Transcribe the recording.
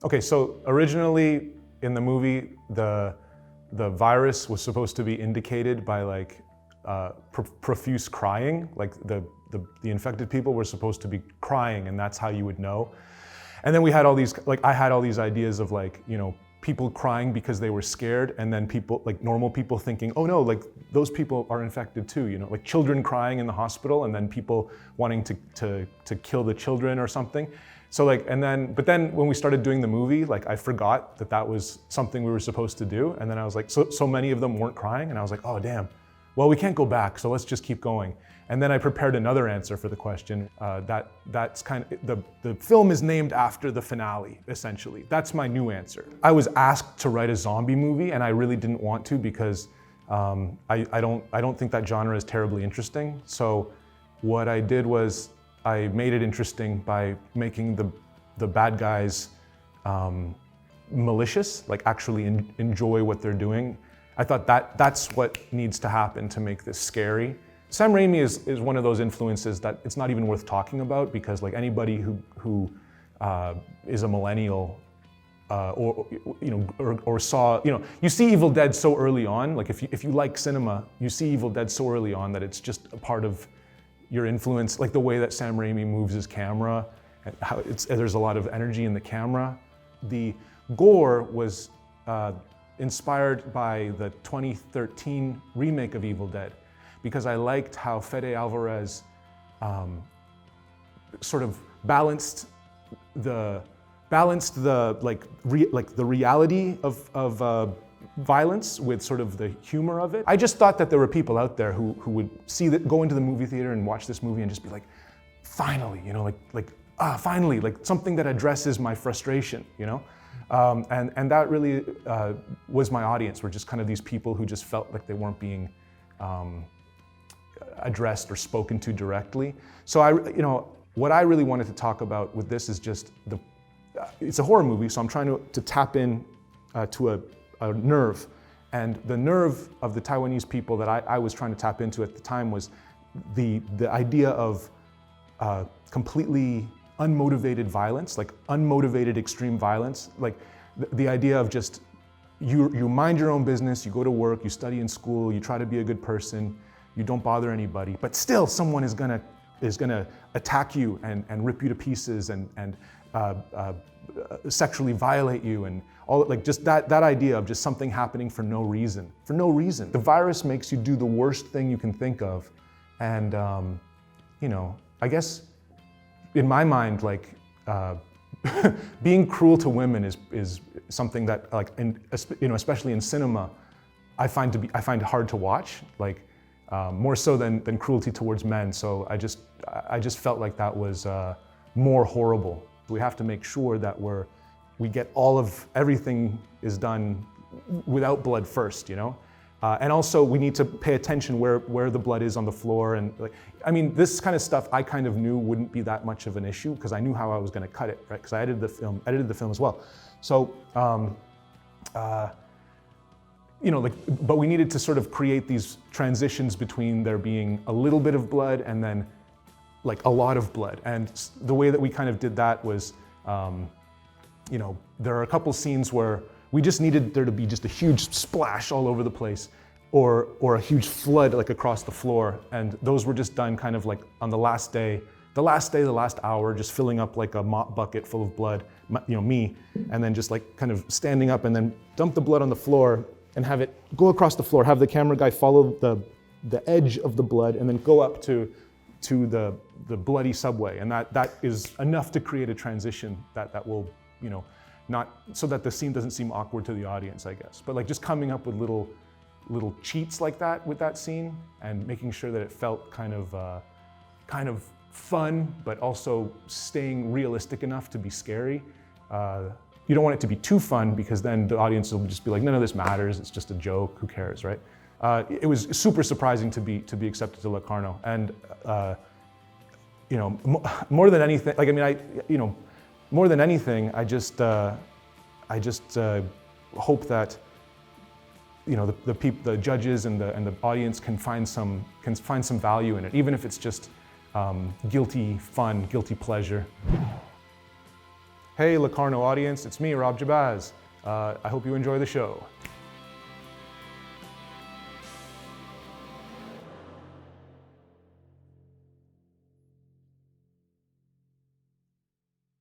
Okay, so originally in the movie, the virus was supposed to be indicated by like profuse crying. Like the infected people were supposed to be crying, and that's how you would know. And then we had all these, like I had all these ideas of like, you know, people crying because they were scared, and then people, like normal people thinking, oh no, like those people are infected too, you know, like children crying in the hospital, and then people wanting to kill the children or something. So like, but then when we started doing the movie, like I forgot that that was something we were supposed to do. And then I was like, so many of them weren't crying. And I was like, oh damn, well, we can't go back. So let's just keep going. And then I prepared another answer for the question. That's kind of, the film is named after the finale, essentially. That's my new answer. I was asked to write a zombie movie, and I really didn't want to because I don't think that genre is terribly interesting. So what I did was I made it interesting by making the bad guys malicious, like actually enjoy what they're doing. I thought that's what needs to happen to make this scary. Sam Raimi is one of those influences that it's not even worth talking about, because like anybody who is a millennial or saw, you see Evil Dead so early on. Like if you like cinema, you see Evil Dead so early on that it's just a part of your influence, like the way that Sam Raimi moves his camera, and how there's a lot of energy in the camera. The gore was inspired by the 2013 remake of Evil Dead, because I liked how Fede Alvarez sort of balanced the reality of violence with sort of the humor of it. I just thought that there were people out there who would go into the movie theater and watch this movie and just be like, finally, finally, like something that addresses my frustration, and that really was my audience. Were just kind of these people who just felt like they weren't being addressed or spoken to directly. So what I really wanted to talk about with this is just it's a horror movie, so I'm trying to tap in to a nerve. And the nerve of the Taiwanese people that I was trying to tap into at the time was the idea of completely unmotivated violence, like unmotivated extreme violence. Like the idea of just, you mind your own business, you go to work, you study in school, you try to be a good person, you don't bother anybody, but still someone is gonna attack you and rip you to pieces and sexually violate you, and all, like just that idea of just something happening for no reason. For no reason. The virus makes you do the worst thing you can think of. And I guess in my mind, like being cruel to women is something that, like, especially in cinema, I find hard to watch, like more so than cruelty towards men. So I just felt like that was more horrible. We have to make sure that we get everything is done without blood first, and also we need to pay attention where the blood is on the floor. And this kind of stuff I kind of knew wouldn't be that much of an issue, because I knew how I was going to cut it, right? Because I edited the film as well. So, but we needed to sort of create these transitions between there being a little bit of blood and then like a lot of blood. And the way that we kind of did that was, there are a couple scenes where we just needed there to be just a huge splash all over the place, or a huge flood like across the floor. And those were just done kind of like on the last hour, just filling up like a mop bucket full of blood, me, and then just like kind of standing up and then dump the blood on the floor and have it go across the floor, have the camera guy follow the edge of the blood and then go up to the bloody subway. And that is enough to create a transition that will, not so that the scene doesn't seem awkward to the audience, I guess. But like just coming up with little cheats like that with that scene and making sure that it felt kind of fun, but also staying realistic enough to be scary. You don't want it to be too fun, because then the audience will just be like, none of this matters, it's just a joke, who cares, right? It was super surprising to be accepted to Locarno, and more than anything, more than anything, I just hope that the judges and the audience can find some value in it, even if it's just guilty fun, guilty pleasure. Hey, Locarno audience, it's me, Rob Jabbaz. I hope you enjoy the show.